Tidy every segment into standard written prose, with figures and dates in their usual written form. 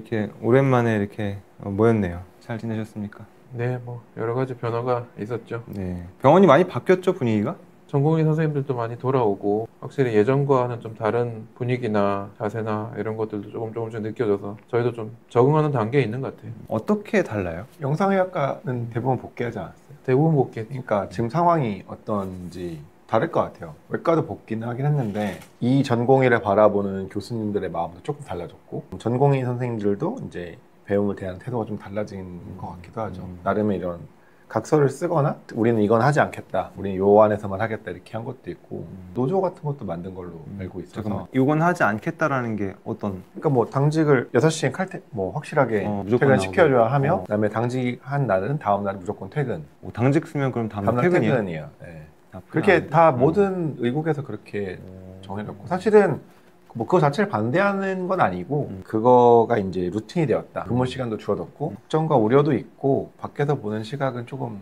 이렇게 오랜만에 이렇게 모였네요. 잘 지내셨습니까? 네, 뭐 여러 가지 변화가 있었죠. 네. 병원이 많이 바뀌었죠, 분위기가? 전공의 선생님들도 많이 돌아오고 확실히 예전과는 좀 다른 분위기나 자세나 이런 것들도 조금씩 느껴져서 저희도 좀 적응하는 단계에 있는 것 같아요. 어떻게 달라요? 영상의학과는 대부분 복귀하지 않았어요. 대부분 복귀. 그러니까 지금 상황이 어떤지 다를 것 같아요. 외과도 복귀는 하긴 했는데 이 전공의를 바라보는 교수님들의 마음도 조금 달라졌고 전공의 선생님들도 이제 배움을 대하는 태도가 좀 달라진 것 같기도 하죠. 나름의 이런 각서를 쓰거나 우리는 이건 하지 않겠다, 우리는 요 안에서만 하겠다 이렇게 한 것도 있고 노조 같은 것도 만든 걸로 알고 있어서 잠깐만, 이건 하지 않겠다라는 게 어떤? 그러니까 뭐 당직을 6시에 칼퇴 뭐 확실하게 무조건 퇴근시켜줘야 하며 그다음에 당직한 날은 다음 날은 무조건 퇴근. 당직 쓰면 그럼 다음 다음날 퇴근이에요? 퇴근이에요. 네. 그렇게 다 모든 의국에서 그렇게 정해졌고 사실은 뭐 그거 자체를 반대하는 건 아니고 그거가 이제 루틴이 되었다. 근무 시간도 줄어들고 걱정과 우려도 있고 밖에서 보는 시각은 조금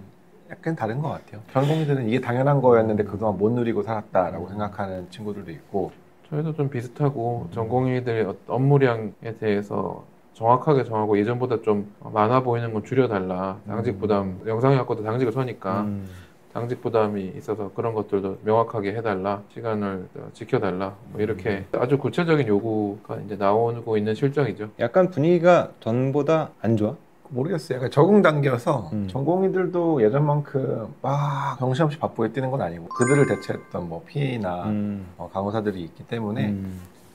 약간 다른 것 같아요. 전공의들은 이게 당연한 거였는데 그동안 못 누리고 살았다라고 생각하는 친구들도 있고 저희도 좀 비슷하고 전공의들의 업무량에 대해서 정확하게 정하고 예전보다 좀 많아 보이는 건 줄여달라. 당직 부담, 영상의학과도 당직을 서니까 당직 부담이 있어서 그런 것들도 명확하게 해달라, 시간을 지켜달라, 뭐 이렇게 아주 구체적인 요구가 이제 나오고 있는 실정이죠. 약간 분위기가 전보다 안 좋아? 모르겠어요. 약간 적응 단계여서 전공의들도 예전만큼 막 정신없이 바쁘게 뛰는 건 아니고 그들을 대체했던 뭐 PA나 간호사들이 있기 때문에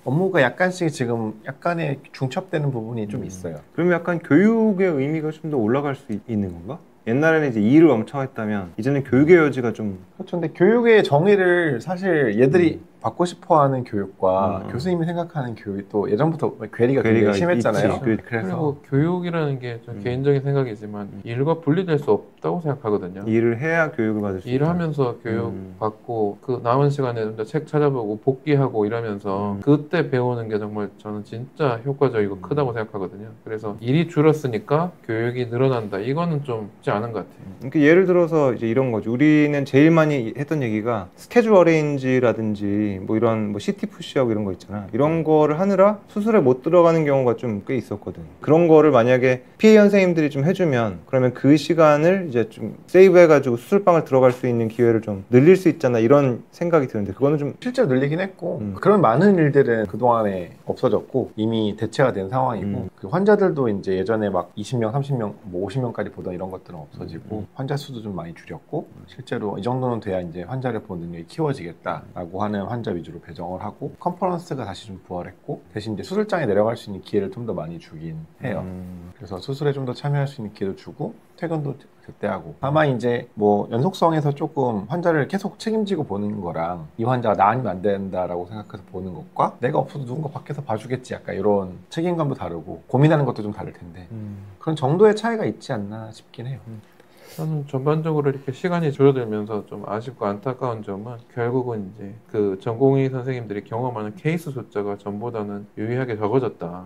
업무가 약간씩 지금 약간의 중첩되는 부분이 좀 있어요. 그럼 약간 교육의 의미가 좀 더 올라갈 수 있는 건가? 옛날에는 이제 일을 엄청 했다면 이제는 교육의 여지가 좀. 그렇죠. 근데 교육의 정의를 사실 얘들이 받고 싶어하는 교육과 교수님이 생각하는 교육이 또 예전부터 괴리가 굉장히 심했잖아요. 있지. 그리고 교육이라는 게 좀 개인적인 생각이지만 일과 분리될 수 없다고 생각하거든요. 일을 해야 교육을 받을 수 있다. 일을 하면서 교육 받고 그 남은 시간에 좀 더 책 찾아보고 복귀하고 이러면서 그때 배우는 게 정말 저는 진짜 효과적이고 크다고 생각하거든요. 그래서 일이 줄었으니까 교육이 늘어난다. 이거는 좀 쉽지 않은 것 같아요. 그러니까 예를 들어서 이제 이런 거죠. 우리는 제일 많이 했던 얘기가 스케줄 어레인지라든지 뭐 이런 뭐 CT 푸시하고 이런 거 있잖아. 이런 거를 하느라 수술에 못 들어가는 경우가 좀 꽤 있었거든. 그런 거를 만약에 PA 선생님들이 좀 해주면 그러면 그 시간을 이제 좀 세이브 해가지고 수술방을 들어갈 수 있는 기회를 좀 늘릴 수 있잖아. 이런 생각이 드는데 그거는 좀 실제로 늘리긴 했고 그런 많은 일들은 그동안에 없어졌고 이미 대체가 된 상황이고 그 환자들도 이제 예전에 막 20명, 30명, 뭐 50명까지 보던 이런 것들은 없어지고 환자 수도 좀 많이 줄였고 실제로 이 정도는 돼야 이제 환자를 보는 능력이 키워지겠다라고 하는 환자 위주로 배정을 하고 컨퍼런스가 다시 좀 부활했고 대신 이제 수술장에 내려갈 수 있는 기회를 좀 더 많이 주긴 해요. 그래서 수술에 좀 더 참여할 수 있는 기회도 주고 퇴근도 그때 하고 다만 이제 뭐 연속성에서 조금 환자를 계속 책임지고 보는 거랑 이 환자가 나 아니면 안 된다라고 생각해서 보는 것과 내가 없어도 누군가 밖에서 봐주겠지 약간 이런 책임감도 다르고 고민하는 것도 좀 다를 텐데 그런 정도의 차이가 있지 않나 싶긴 해요. 저는 전반적으로 이렇게 시간이 줄어들면서 좀 아쉽고 안타까운 점은 결국은 이제 그 전공의 선생님들이 경험하는 케이스 숫자가 전보다는 유의하게 적어졌다.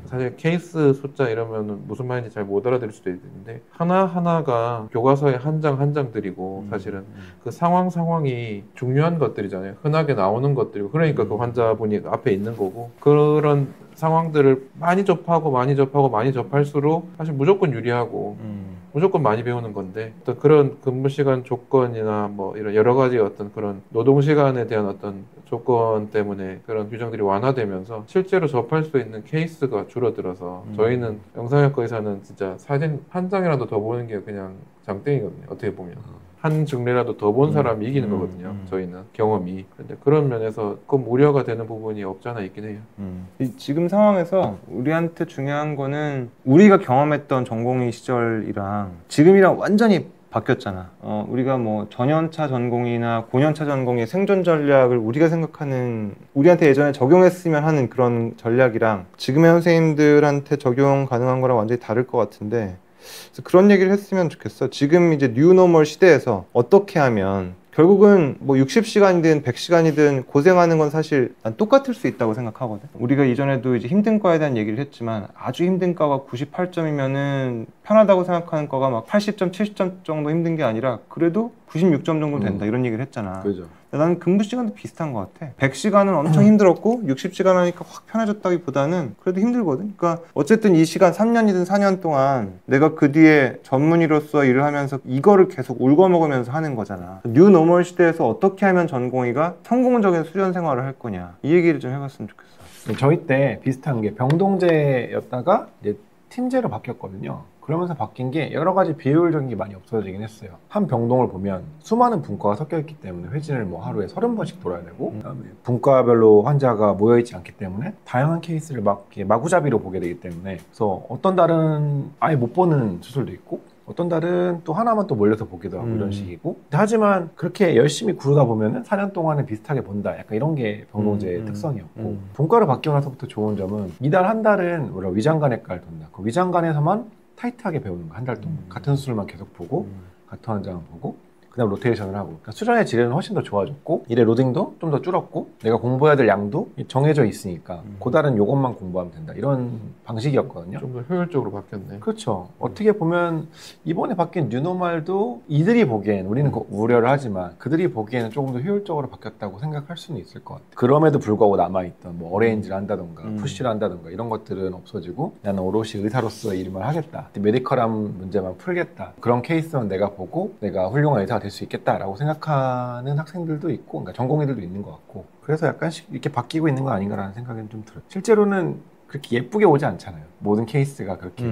사실 케이스 숫자 이러면 무슨 말인지 잘 못 알아들을 수도 있는데 하나하나가 교과서의 한 장 한 장들이고 사실은 그 상황이 중요한 것들이잖아요. 흔하게 나오는 것들이고 그러니까 그 환자분이 앞에 있는 거고 그런 상황들을 많이 접할수록 사실 무조건 유리하고 무조건 많이 배우는 건데 또 그런 근무 시간 조건이나 뭐 이런 여러 가지 어떤 그런 노동 시간에 대한 어떤 조건 때문에 그런 규정들이 완화되면서 실제로 접할 수 있는 케이스가 줄어들어서 저희는 영상의학과 의사는 진짜 사진 한 장이라도 더 보는 게 그냥 장땡이거든요. 어떻게 보면. 한 증례라도 더 본 사람이 이기는 거거든요. 저희는 경험이. 근데 그런 면에서 조금 우려가 되는 부분이 없지 않아 있긴 해요. 지금 상황에서 우리한테 중요한 거는 우리가 경험했던 전공의 시절이랑 지금이랑 완전히 바뀌었잖아. 우리가 뭐 전연차 전공이나 고년차 전공의 생존 전략을 우리가 생각하는 우리한테 예전에 적용했으면 하는 그런 전략이랑 지금의 선생님들한테 적용 가능한 거랑 완전히 다를 것 같은데 그래서 그런 얘기를 했으면 좋겠어. 지금 이제 뉴노멀 시대에서 어떻게 하면 결국은 뭐 60시간이든 100시간이든 고생하는 건 사실 난 똑같을 수 있다고 생각하거든. 우리가 이전에도 이제 힘든 과에 대한 얘기를 했지만 아주 힘든 과가 98점이면은 편하다고 생각하는 과가 막 80점, 70점 정도 힘든 게 아니라 그래도 96점 정도 된다 이런 얘기를 했잖아. 그죠. 나는 근무 시간도 비슷한 것 같아. 100시간은 엄청 힘들었고 60시간 하니까 확 편해졌다기보다는 그래도 힘들거든. 그러니까 어쨌든 이 시간 3년이든 4년 동안 내가 그 뒤에 전문의로서 일을 하면서 이거를 계속 울거먹으면서 하는 거잖아. 뉴 노멀 시대에서 어떻게 하면 전공의가 성공적인 수련 생활을 할 거냐 이 얘기를 좀 해봤으면 좋겠어. 저희 때 비슷한 게 병동제였다가 이제 팀제로 바뀌었거든요. 그러면서 바뀐 게 여러 가지 비효율적인 게 많이 없어지긴 했어요. 한 병동을 보면 수많은 분과가 섞여 있기 때문에 회진을 뭐 하루에 30번씩 돌아야 되고, 그다음에 분과별로 환자가 모여 있지 않기 때문에 다양한 케이스를 막 이렇게 마구잡이로 보게 되기 때문에, 그래서 어떤 달은 아예 못 보는 수술도 있고 어떤 달은 또 하나만 또 몰려서 보기도 하고 이런 식이고, 하지만 그렇게 열심히 구르다 보면은 4년 동안은 비슷하게 본다, 약간 이런 게 병동제의 특성이었고, 분과로 바뀌고 나서부터 좋은 점은 이달 한 달은 우리가 위장관외과를 돈다. 그 위장관에서만 타이트하게 배우는 거, 한 달 동안 같은 수술만 계속 보고 같은 환자만 보고 그다음 로테이션을 하고, 그러니까 수련의 질은 훨씬 더 좋아졌고 일의 로딩도 좀 더 줄었고 내가 공부해야 될 양도 정해져 있으니까 그달은 요것만 공부하면 된다, 이런 방식이었거든요. 좀 더 효율적으로 바뀌었네. 그렇죠. 어떻게 보면 이번에 바뀐 뉴노멀도 이들이 보기엔, 우리는 우려를 하지만 그들이 보기에는 조금 더 효율적으로 바뀌었다고 생각할 수는 있을 것 같아요. 그럼에도 불구하고 남아있던 뭐 어레인지를 한다던가 푸시를 한다던가 이런 것들은 없어지고, 나는 오롯이 의사로서 일만 하겠다, 메디컬한 문제만 풀겠다, 그런 케이스만 내가 보고 내가 훌륭한 의사가 될 수 있겠다라고 생각하는 학생들도 있고, 그러니까 전공의들도 있는 것 같고, 그래서 약간씩 이렇게 바뀌고 있는 거 아닌가라는 생각은 좀 들어요. 실제로는 그렇게 예쁘게 오지 않잖아요. 모든 케이스가 그렇게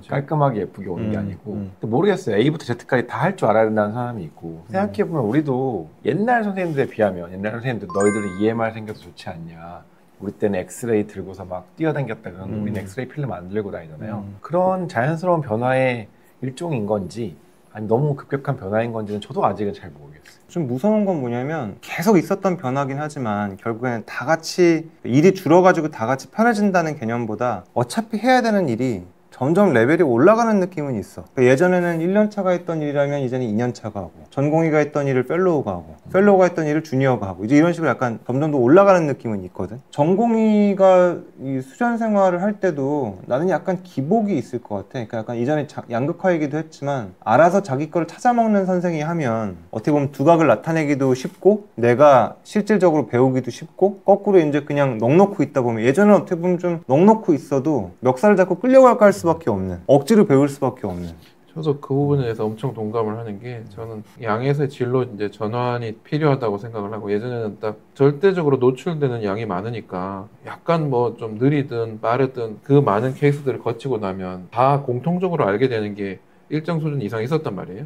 깔끔하게 예쁘게 오는 게 아니고, 모르겠어요. A부터 Z까지 다 할 줄 알아야 된다는 사람이 있고, 생각해보면 우리도 옛날 선생님들에 비하면, 옛날 선생님들 너희들은 EMR 생겨서 좋지 않냐, 우리 때는 엑스레이 들고서 막 뛰어다녔다 그러는, 우리는 엑스레이 필름 안 들고 다니잖아요. 그런 자연스러운 변화의 일종인 건지 아니 너무 급격한 변화인 건지는 저도 아직은 잘 모르겠어요. 좀 무서운 건 뭐냐면 계속 있었던 변화긴 하지만 결국에는 다 같이 일이 줄어가지고 다 같이 편해진다는 개념보다 어차피 해야 되는 일이 점점 레벨이 올라가는 느낌은 있어. 그러니까 예전에는 1년차가 했던 일이라면 이제는 2년차가 하고, 전공의가 했던 일을 펠로우가 하고, 펠로우가 했던 일을 주니어가 하고, 이제 이런 식으로 약간 점점 더 올라가는 느낌은 있거든. 전공의가 이 수련 생활을 할 때도 나는 약간 기복이 있을 것 같아. 그러니까 약간 이전에 양극화 얘기도 했지만 알아서 자기 거를 찾아먹는 선생이 하면 어떻게 보면 두각을 나타내기도 쉽고 내가 실질적으로 배우기도 쉽고, 거꾸로 이제 그냥 넋놓고 있다 보면, 예전에는 어떻게 보면 좀 넋놓고 있어도 멱살을 잡고 끌려갈 할 수밖에 없는, 억지로 배울 수밖에 없는. 저도 그 부분에 대해서 엄청 동감을 하는 게, 저는 양에서의 질로 이제 전환이 필요하다고 생각을 하고, 예전에는 딱 절대적으로 노출되는 양이 많으니까 약간 뭐 좀 느리든 빠르든 그 많은 케이스들을 거치고 나면 다 공통적으로 알게 되는 게 일정 수준 이상 있었단 말이에요.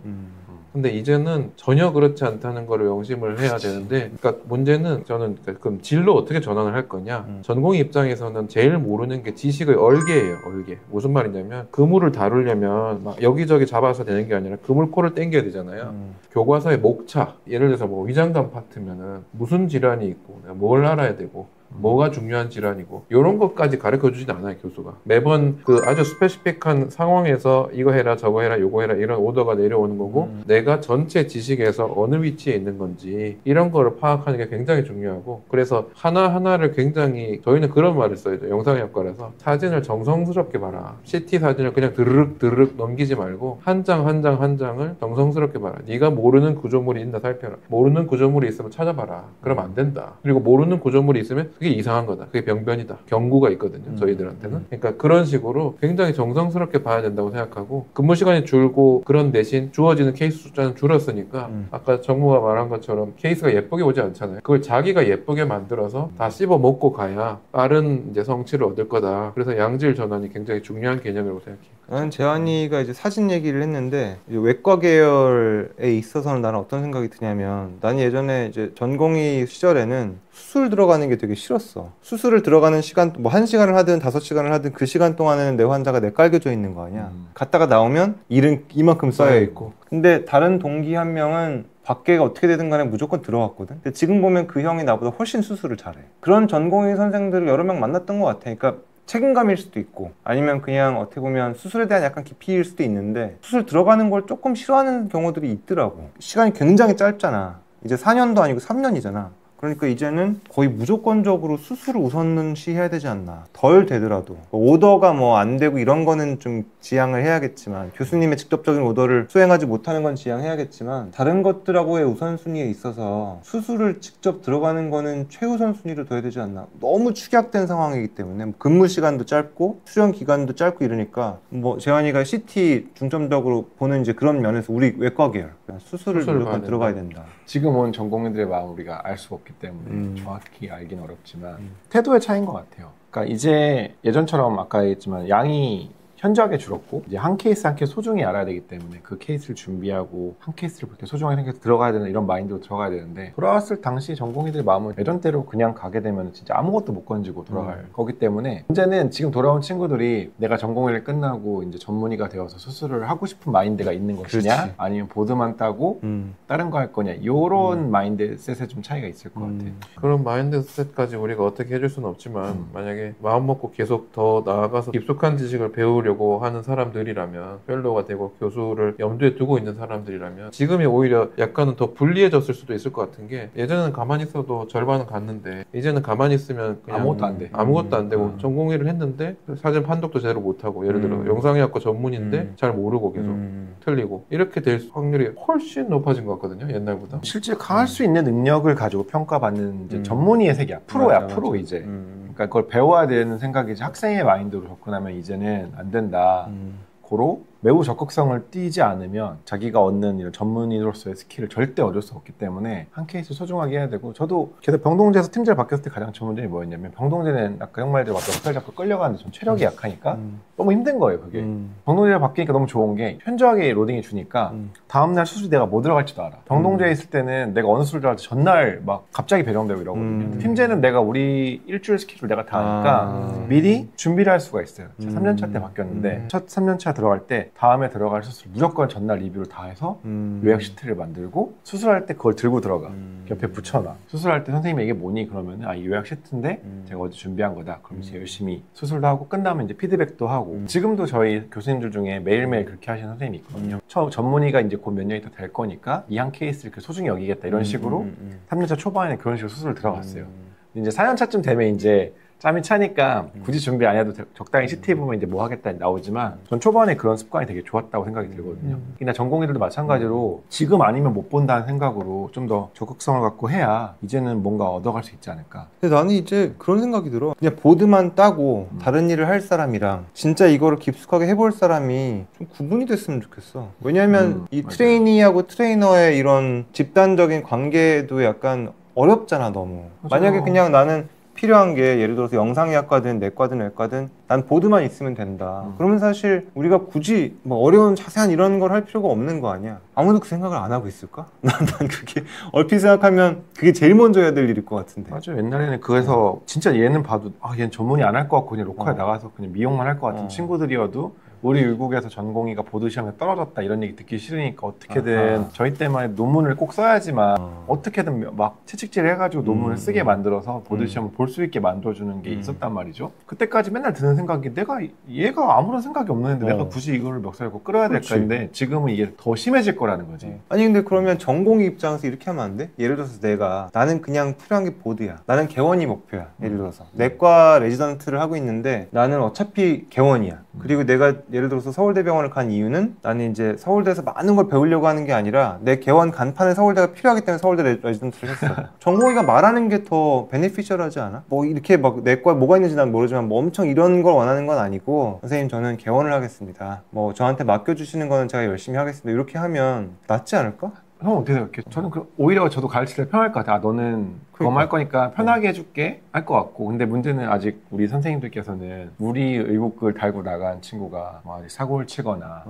근데 이제는 전혀 그렇지 않다는 거를 명심을 해야 되는데, 그러니까 문제는 저는 그럼 질로 어떻게 전환을 할 거냐. 전공의 입장에서는 제일 모르는 게 지식의 얼개예요. 얼개. 무슨 말이냐면 그물을 다루려면 막 여기저기 잡아서 되는 게 아니라 그물코를 당겨야 되잖아요. 교과서의 목차, 예를 들어서 뭐 위장관 파트면은 무슨 질환이 있고 내가 뭘 알아야 되고 뭐가 중요한 질환이고 이런 것까지 가르쳐 주진 않아요, 교수가. 매번 그 아주 스페시픽한 상황에서 이거 해라 저거 해라 요거 해라 이런 오더가 내려오는 거고, 내가 전체 지식에서 어느 위치에 있는 건지 이런 거를 파악하는 게 굉장히 중요하고, 그래서 하나하나를 굉장히, 저희는 그런 말을 써요. 영상의학과라서 사진을 정성스럽게 봐라. CT 사진을 그냥 드르륵 드르륵 넘기지 말고 한 장 한 장 한 장을 정성스럽게 봐라. 네가 모르는 구조물이 있나 살펴라. 모르는 구조물이 있으면 찾아봐라. 그러면 안 된다. 그리고 모르는 구조물이 있으면 그게 이상한 거다. 그게 병변이다. 경고가 있거든요, 저희들한테는. 그러니까 그런 식으로 굉장히 정성스럽게 봐야 된다고 생각하고, 근무 시간이 줄고 그런 대신 주어지는 케이스 숫자는 줄었으니까 아까 정무가 말한 것처럼 케이스가 예쁘게 오지 않잖아요. 그걸 자기가 예쁘게 만들어서 다 씹어 먹고 가야 빠른 이제 성취를 얻을 거다. 그래서 양질 전환이 굉장히 중요한 개념이라고 생각해요. 나는 재환이가 이제 사진 얘기를 했는데, 이제 외과 계열에 있어서는 나는 어떤 생각이 드냐면, 나는 예전에 이제 전공의 시절에는 수술 들어가는 게 되게 싫었어. 수술을 들어가는 시간, 뭐 1시간을 하든 5시간을 하든 그 시간 동안에는 내 환자가 내깔겨져 있는 거 아니야. 갔다가 나오면 일은 이만큼 쌓여 있고. 근데 다른 동기 한 명은 밖에가 어떻게 되든 간에 무조건 들어갔거든. 근데 지금 보면 그 형이 나보다 훨씬 수술을 잘해. 그런 전공의 선생들을 여러 명 만났던 것 같아. 그러니까 책임감일 수도 있고, 아니면 그냥 어떻게 보면 수술에 대한 약간 깊이일 수도 있는데, 수술 들어가는 걸 조금 싫어하는 경우들이 있더라고. 시간이 굉장히 짧잖아. 이제 4년도 아니고 3년이잖아. 그러니까 이제는 거의 무조건적으로 수술을 우선시해야 되지 않나. 덜 되더라도 오더가 뭐 안 되고 이런 거는 좀 지양을 해야겠지만, 교수님의 직접적인 오더를 수행하지 못하는 건 지양해야겠지만, 다른 것들하고의 우선순위에 있어서 수술을 직접 들어가는 거는 최우선순위로 둬야 되지 않나. 너무 축약된 상황이기 때문에 근무 시간도 짧고 수련 기간도 짧고 이러니까, 뭐 재환이가 CT 중점적으로 보는 이제 그런 면에서 우리 외과 계열 수술을 무조건 들어가야 된다. 지금은 전공의들의 마음 우리가 알 수가 없기 때문에 정확히 알기는 어렵지만 태도의 차이인 것 같아요. 그러니까 이제 예전처럼 아까 얘기했지만 양이 현저하게 줄었고, 이제 한 케이스 한 케이스 소중히 알아야 되기 때문에 그 케이스를 준비하고 한 케이스를 그렇게 소중하게 생각해서 들어가야 되는 이런 마인드로 들어가야 되는데, 돌아왔을 당시 전공의들의 마음은 예전대로 그냥 가게 되면 진짜 아무것도 못 건지고 돌아갈 거기 때문에, 문제는 지금 돌아온 친구들이 내가 전공의를 끝나고 이제 전문의가 되어서 수술을 하고 싶은 마인드가 있는 것이냐, 그렇지. 아니면 보드만 따고 다른 거 할 거냐, 이런 마인드셋에 좀 차이가 있을 것 같아요. 그런 마인드셋까지 우리가 어떻게 해줄 수는 없지만 만약에 마음 먹고 계속 더 나아가서 깊숙한 지식을 배우려고 하는 사람들이라면, 펠로우가 되고 교수를 염두에 두고 있는 사람들이라면 지금이 오히려 약간은 더 불리해졌을 수도 있을 것 같은 게, 예전에는 가만히 있어도 절반은 갔는데 이제는 가만히 있으면 그냥 아무것도 안 돼. 아무것도 안 되고 전공의를 했는데 사진 판독도 제대로 못하고, 예를 들어 영상의학과 전문인데 잘 모르고 계속 틀리고, 이렇게 될 확률이 훨씬 높아진 것 같거든요, 옛날보다. 실제 강할 수 있는 능력을 가지고 평가받는 이제 전문의의 세계야. 프로야, 맞아, 프로 맞아. 이제. 그러니까 그걸 배워야 되는 생각이지, 학생의 마인드로 접근하면 이제는 안 된다. 고로 매우 적극성을 띠지 않으면 자기가 얻는 이런 전문의로서의 스킬을 절대 얻을 수 없기 때문에 한 케이스 소중하게 해야 되고, 저도 계속 병동제에서 팀장을 바뀌었을 때 가장 좋은 점이 뭐였냐면, 병동제는 아까 형 말대로 막 역할 잡고 끌려가는데 전 체력이 약하니까 너무 힘든 거예요, 그게. 병동제가 바뀌니까 너무 좋은 게 현저하게 로딩이 주니까 다음날 수술이 내가 뭐 들어갈지도 알아. 병동제에 있을 때는 내가 어느 수술 들어갈지 전날 막 갑자기 배정되고 이러거든요. 팀제는 내가 우리 일주일 스케줄 내가 다 아니까 미리 준비를 할 수가 있어요. 제가 3년차 때 바뀌었는데 첫 3년차 들어갈 때 다음에 들어갈 수술 무조건 전날 리뷰를 다 해서 요약 시트를 만들고, 수술할 때 그걸 들고 들어가. 옆에 붙여놔. 수술할 때 선생님이 이게 뭐니? 그러면 이 요약 시트인데 제가 어제 준비한 거다. 그럼 이제 열심히 수술도 하고 끝나면 이제 피드백도 하고. 지금도 저희 교수님들 중에 매일매일 그렇게 하시는 선생님이 있거든요. 처음 전문의가 이제 곧 몇 년이 더 될 거니까 이 한 케이스를 소중히 여기겠다, 이런 식으로 3년차 초반에 그런 식으로 수술을 들어갔어요. 이제 4년차쯤 되면 이제 짬이 차니까 굳이 준비 안 해도 적당히 CT 보면 이제 뭐 하겠다 나오지만, 전 초반에 그런 습관이 되게 좋았다고 생각이 들거든요. 그냥 전공의들도 마찬가지로 지금 아니면 못 본다는 생각으로 좀 더 적극성을 갖고 해야 이제는 뭔가 얻어갈 수 있지 않을까. 근데 나는 이제 그런 생각이 들어. 그냥 보드만 따고 다른 일을 할 사람이랑 진짜 이거를 깊숙하게 해볼 사람이 좀 구분이 됐으면 좋겠어. 왜냐면 이 맞아요. 트레이니하고 트레이너의 이런 집단적인 관계도 약간 어렵잖아, 너무. 맞아요. 만약에 그냥 나는 필요한 게, 예를 들어서 영상의학과든 내과든 외과든 난 보드만 있으면 된다. 그러면 사실 우리가 굳이 뭐 어려운 자세한 이런 걸 할 필요가 없는 거 아니야. 아무도 그 생각을 안 하고 있을까? 난 그게 얼핏 생각하면 그게 제일 먼저 해야 될 일일 것 같은데. 맞아요. 옛날에는 그래서 진짜 얘는 봐도 얘는 전문의 안 할 것 같고 그냥 로컬에 나가서 그냥 미용만 할 것 같은 친구들이어도, 우리 의국에서 전공의가 보드 시험에 떨어졌다 이런 얘기 듣기 싫으니까 어떻게든 저희 때만 해도 논문을 꼭 써야지만 어떻게든 막 채찍질 해가지고 논문을 쓰게 만들어서 보드 시험을 볼 수 있게 만들어주는 게 있었단 말이죠. 그때까지 맨날 드는 생각이, 내가 얘가 아무런 생각이 없는데 내가 굳이 이거를 멱살 잡고 끌어야 될까인데, 지금은 이게 더 심해질 거라는 거지. 아니 근데 그러면 전공의 입장에서 이렇게 하면 안 돼? 예를 들어서 나는 그냥 필요한 게 보드야. 나는 개원이 목표야. 예를 들어서 내과 레지던트를 하고 있는데 나는 어차피 개원이야. 그리고 내가 예를 들어서 서울대병원을 간 이유는, 나는 이제 서울대에서 많은 걸 배우려고 하는 게 아니라 내 개원 간판에 서울대가 필요하기 때문에 서울대 레지던트를 했어. 전공의가 말하는 게 더 베네피셜하지 않아? 뭐 이렇게 막 내과 뭐가 있는지 난 모르지만 뭐 엄청 이런 걸 원하는 건 아니고, 선생님 저는 개원을 하겠습니다. 뭐 저한테 맡겨주시는 거는 제가 열심히 하겠습니다. 이렇게 하면 낫지 않을까? 형 어떻게 생각해? 저는 오히려 저도 가르칠 때 편할 것 같아. 너는 그거만 할 거니까 편하게 해줄게 할 것 같고. 근데 문제는 아직 우리 선생님들께서는 우리 의복을 달고 나간 친구가 아직 사고를 치거나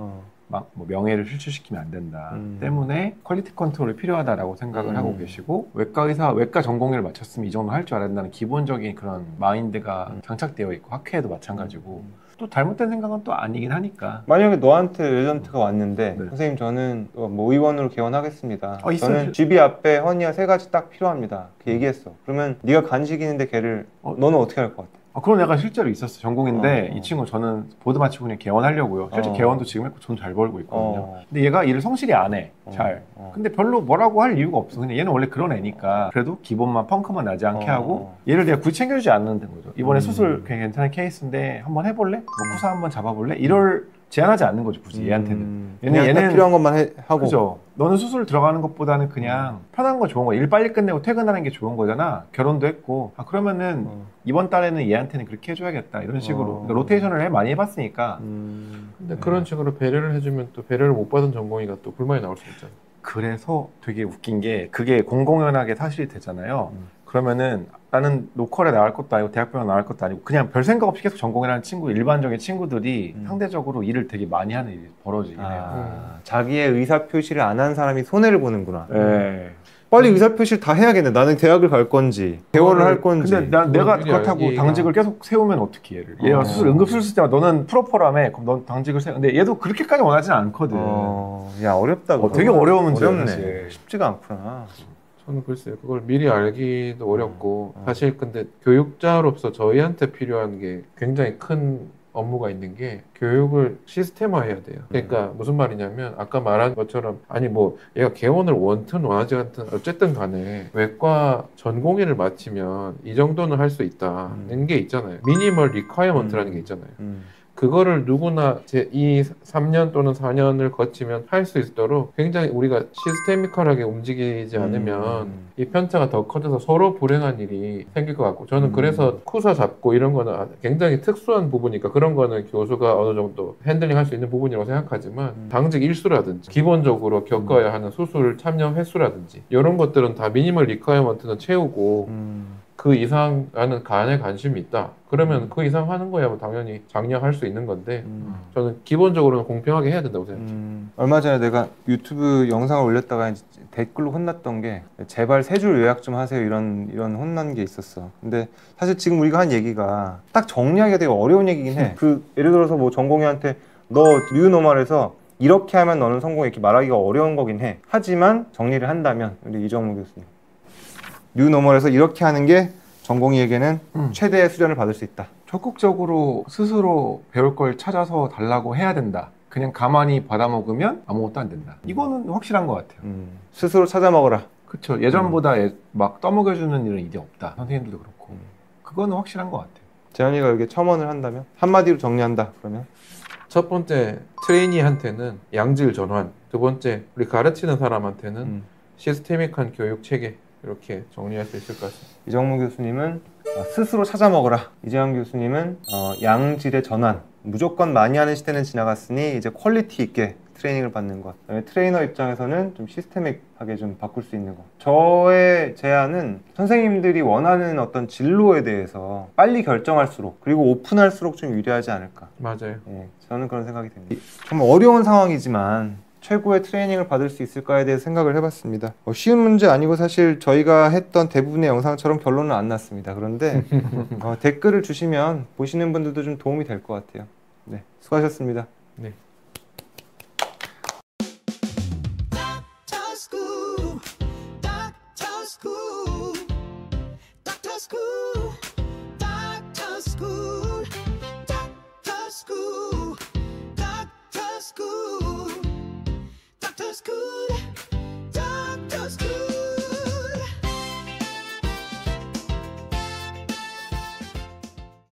막 뭐 명예를 실추시키면 안 된다 때문에 퀄리티 컨트롤이 필요하다라고 생각을 하고 계시고, 외과 의사, 외과 전공의를 마쳤으면 이 정도 할 줄 알아야 된다는 기본적인 그런 마인드가 장착되어 있고, 학회에도 마찬가지고. 또 잘못된 생각은 또 아니긴 하니까. 만약에 너한테 레전트가 왔는데 네. 선생님 저는 뭐 의원으로 개원하겠습니다. 있어요. 저는 GB 앞에 허니아 3가지 딱 필요합니다. 그 얘기했어. 그러면 네가 간식이는데 걔를 너는 어떻게 할 것 같아? 그런 애가 실제로 있었어. 전공인데 어. 이 친구 저는 보드 마치고 그냥 개원하려고요. 실제 개원도 지금 했고 돈 잘 벌고 있거든요. 근데 얘가 일을 성실히 안 해. 잘. 근데 별로 뭐라고 할 이유가 없어. 그냥 얘는 원래 그런 애니까 그래도 기본만 펑크만 나지 않게 하고 얘를 내가 굳이 챙겨주지 않는 거죠. 이번에 수술 괜찮은 케이스인데 한번 해볼래? 뭐 쿠사 한번 잡아볼래? 이럴 제한하지 않는 거죠. 굳이 얘한테는. 얘는 필요한 것만 하고. 그죠. 너는 수술 들어가는 것보다는 그냥 편한 거 좋은 거. 일 빨리 끝내고 퇴근하는 게 좋은 거잖아. 결혼도 했고. 그러면은 이번 달에는 얘한테는 그렇게 해줘야겠다. 이런 식으로. 그러니까 로테이션을 많이 해봤으니까. 근데 그런 식으로 배려를 해주면 또 배려를 못 받은 전공의가 또 불만이 나올 수 있잖아. 그래서 되게 웃긴 게 그게 공공연하게 사실이 되잖아요. 그러면은 나는 로컬에 나갈 것도 아니고 대학병원 나갈 것도 아니고 그냥 별 생각 없이 계속 전공이라는 친구, 일반적인 친구들이 상대적으로 일을 되게 많이 하는 일이 벌어지긴 해요. 자기의 의사표시를 안 한 사람이 손해를 보는구나. 네. 빨리 의사표시를 다 해야겠네. 나는 대학을 갈 건지 개원을 할 건지. 근데 내가 미리 그렇다고 알기가. 당직을 계속 세우면 어떻게 얘를. 얘가 응급수술 쓸 때만 너는 프로포라며 그럼 넌 당직을 세워. 근데 얘도 그렇게까지 원하진 않거든. 야 어렵다. 그거. 되게 어려운 문제야. 어렵네. 사실. 쉽지가 않구나. 저는 글쎄요, 그걸 미리 알기도 어렵고, 사실 근데 교육자로서 저희한테 필요한 게 굉장히 큰 업무가 있는 게 교육을 시스템화 해야 돼요. 그러니까 무슨 말이냐면 아까 말한 것처럼 아니 뭐 얘가 개원을 원튼 원하지 않든 어쨌든 간에 외과 전공의를 마치면 이 정도는 할 수 있다는 게 있잖아요. 미니멀 리콰이어먼트라는 게 있잖아요. 그거를 누구나 이 3년 또는 4년을 거치면 할 수 있도록 굉장히 우리가 시스테미컬하게 움직이지 않으면 이 편차가 더 커져서 서로 불행한 일이 생길 것 같고 저는 그래서 쿠사 잡고 이런 거는 굉장히 특수한 부분이니까 그런 거는 교수가 어느 정도 핸들링 할 수 있는 부분이라고 생각하지만 당직 일수라든지 기본적으로 겪어야 하는 수술 참여 횟수라든지 이런 것들은 다 미니멀 리퀘어먼트는 채우고 그 이상 나는 간에 관심이 있다. 그러면 그 이상 하는 거야 뭐 당연히 장려할 수 있는 건데 저는 기본적으로는 공평하게 해야 된다고 생각해요. 얼마 전에 내가 유튜브 영상을 올렸다가 이제 댓글로 혼났던 게 제발 3줄 요약 좀 하세요 이런 혼난 게 있었어. 근데 사실 지금 우리가 한 얘기가 딱 정리하기가 되게 어려운 얘기긴 해. 예를 들어서 뭐 전공의한테 너 뉴노멀에서 이렇게 하면 너는 성공해 이렇게 말하기가 어려운 거긴 해. 하지만 정리를 한다면 우리 이정무 교수님 뉴노멀에서 이렇게 하는 게 전공의에게는 최대의 수련을 받을 수 있다. 적극적으로 스스로 배울 걸 찾아서 달라고 해야 된다. 그냥 가만히 받아먹으면 아무것도 안 된다. 이거는 확실한 것 같아요. 스스로 찾아 먹어라. 그렇죠. 예전보다 막 떠먹여주는 일은 이제 없다. 선생님들도 그렇고. 그거는 확실한 것 같아요. 재현이가 여기 첨언을 한다면? 한마디로 정리한다 그러면? 첫 번째 트레이니한테는 양질 전환, 두 번째 우리 가르치는 사람한테는 시스테믹한 교육 체계 이렇게 정리할 수 있을 것 같습니다. 이정무 교수님은 스스로 찾아 먹어라. 이재환 교수님은 양질의 전환. 무조건 많이 하는 시대는 지나갔으니 이제 퀄리티 있게 트레이닝을 받는 것. 그다음에 트레이너 입장에서는 좀 시스테믹하게 좀 바꿀 수 있는 것. 저의 제안은 선생님들이 원하는 어떤 진로에 대해서 빨리 결정할수록 그리고 오픈할수록 좀 유리하지 않을까. 맞아요. 예, 저는 그런 생각이 듭니다. 정말 어려운 상황이지만 최고의 트레이닝을 받을 수 있을까에 대해서 생각을 해봤습니다. 쉬운 문제 아니고 사실 저희가 했던 대부분의 영상처럼 결론은 안 났습니다. 그런데 댓글을 주시면 보시는 분들도 좀 도움이 될 것 같아요. 네, 수고하셨습니다. 네. School.